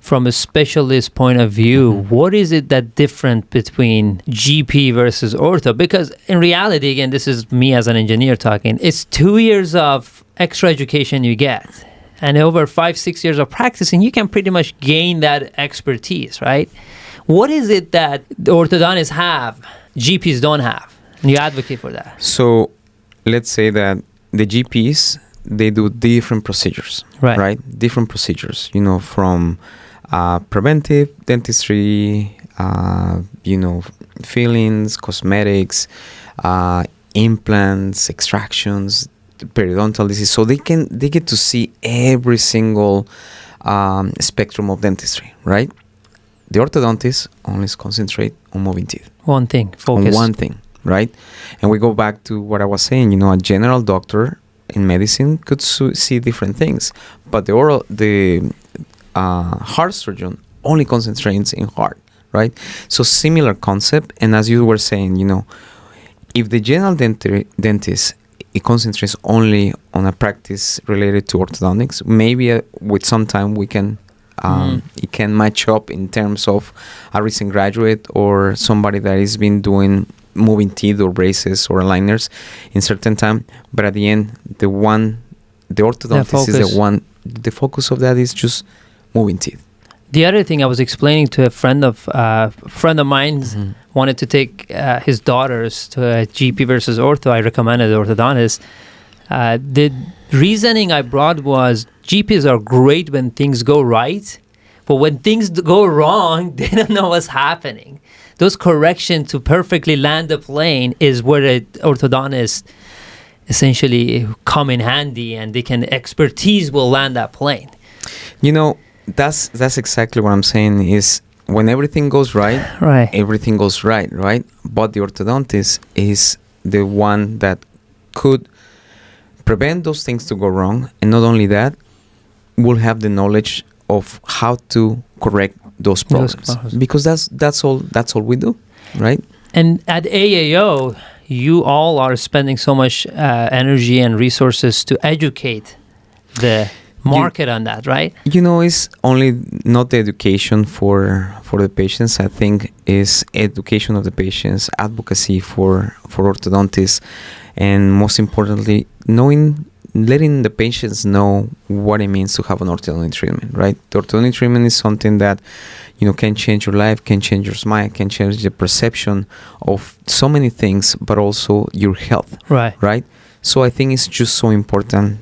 from a specialist point of view, what is it that different between GP versus ortho? Because in reality, again, this is me as an engineer talking, it's 2 years of extra education you get. And over 5-6 years of practicing, you can pretty much gain that expertise, right? What is it that the orthodontists have, GPs don't have? And you advocate for that. So let's say that the GPs, they do different procedures, right? Different procedures, from preventive dentistry, fillings, cosmetics, implants, extractions, periodontal disease. So they get to see every single spectrum of dentistry, right? The orthodontist only concentrate on moving teeth. One thing, focus. On one thing, right? And we go back to what I was saying, a general doctor in medicine could see different things, but the heart surgeon only concentrates in heart, right? So similar concept. And as you were saying, if the general dentist it concentrates only on a practice related to orthodontics, maybe with some time we can it can match up in terms of a recent graduate or somebody that has been doing moving teeth or braces or aligners in certain time. But at the end, the orthodontist is the focus of that is just moving teeth. The other thing I was explaining to a friend of mine wanted to take his daughters to a GP versus ortho. I recommended orthodontist. The reasoning I brought was GPs are great when things go right, but when things go wrong, they don't know what's happening. Those corrections to perfectly land the plane is where an orthodontist essentially come in handy, and expertise will land that plane. That's exactly what I'm saying is when everything goes right, everything goes right? But the orthodontist is the one that could prevent those things to go wrong, and not only that, will have the knowledge of how to correct those problems. Because that's all we do, right? And at AAO, you all are spending so much energy and resources to educate the market on that, right? It's only not the education for the patients. I think is education of the patients, advocacy for orthodontists, and most importantly, letting the patients know what it means to have an orthodontic treatment, right? The orthodontic treatment is something that can change your life, can change your smile, can change the perception of so many things, but also your health, right? So I think it's just so important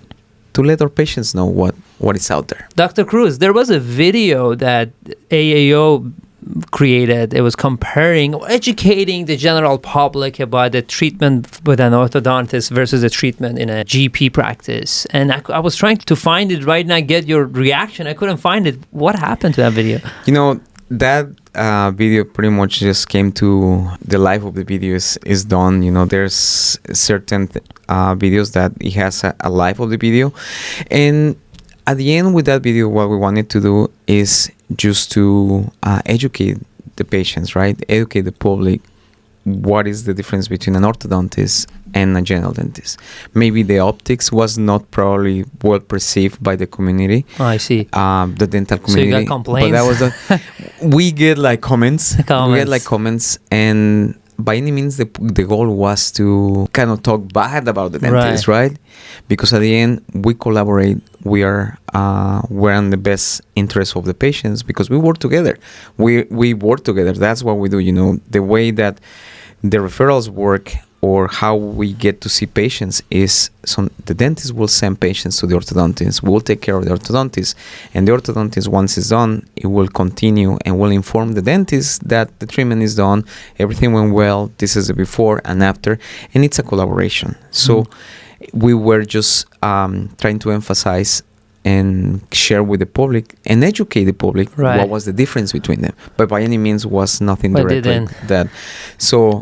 to let our patients know what is out there. Dr. Cruz, there was a video that AAO created. It was educating the general public about the treatment with an orthodontist versus a treatment in a GP practice. And I was trying to find it right now, get your reaction. I couldn't find it. What happened to that video? That video pretty much just came to the life of the video is done. There's certain videos that it has a life of the video. And at the end with that video, what we wanted to do is just to educate the patients, right? Educate the public. What is the difference between an orthodontist and a general dentist? Maybe the optics was not probably well perceived by the community. Oh, I see. The dental community. So you got complaints. But that was we get comments. We get comments, and by any means, the goal was to kind of talk bad about the dentist, right? Because at the end, we collaborate. We're in the best interest of the patients because we work together. We work together. That's what we do. The way that the referrals work or how we get to see patients is the dentist will send patients to the orthodontist. We'll take care of the orthodontist, and the orthodontist, once it's done, it will continue and will inform the dentist that the treatment is done, everything went well, this is the before and after, and it's a collaboration. So we were just trying to emphasize and share with the public and educate the public what was the difference between them. But by any means was nothing directly that. So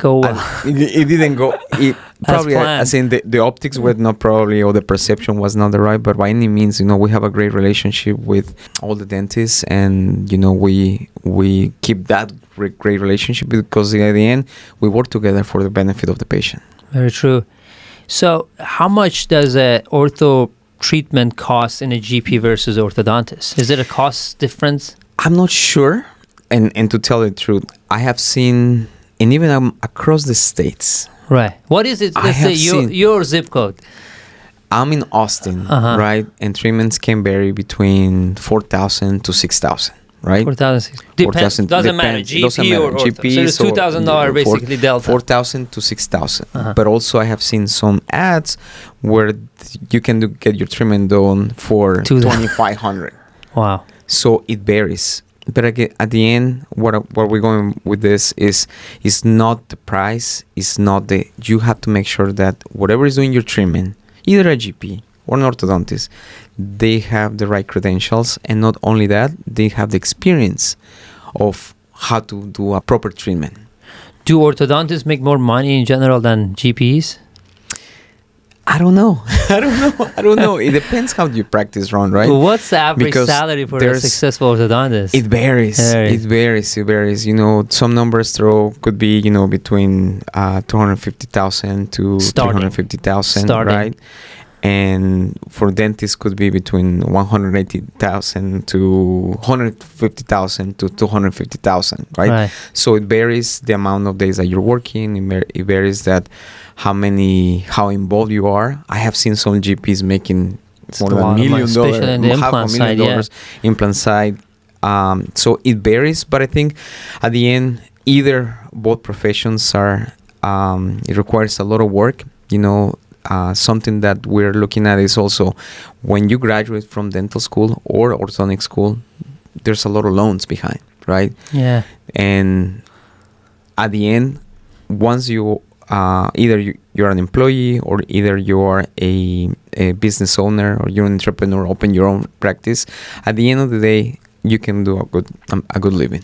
it didn't go. It probably, as in the optics were not probably, or the perception was not the right. But by any means, we have a great relationship with all the dentists, and we keep that great relationship because at the end we work together for the benefit of the patient. Very true. So, how much does a ortho treatment cost in a GP versus orthodontist? Is it a cost difference? I'm not sure, and to tell the truth, I have seen, and even across the states. Right. What is it? Let's say your zip code. I'm in Austin, right? And treatments can vary between 4,000 to 6,000, right? 4,000. Doesn't matter. GP or GP. So it's $2,000 basically delta. 4,000 to 6,000. But also I have seen some ads where you can get your treatment done for 2,500. Wow. So it varies. But again, at the end, what we're going with this is not the price. It's not you have to make sure that whatever is doing your treatment, either a GP or an orthodontist, they have the right credentials, and not only that, they have the experience of how to do a proper treatment. Do orthodontists make more money in general than GPs? I don't know. I don't know. It depends how you practice, Ron, right? What's the average salary for a successful orthodontist? It varies. It varies. You know, some numbers could be, between 250,000 to 350,000, right? And for dentists could be between 180,000 to 150,000 to 250,000, right? So it varies the amount of days that you're working. It varies that how involved you are. I have seen some GPs making more than $1 million, especially in the implant side, implant side. So it varies, but I think at the end, both professions are. It requires a lot of work, something that we're looking at is also when you graduate from dental school or orthodontic school, there's a lot of loans behind, right? Yeah. And at the end, once you either you're an employee or either you're a business owner or you're an entrepreneur, open your own practice, at the end of the day, you can do a good living.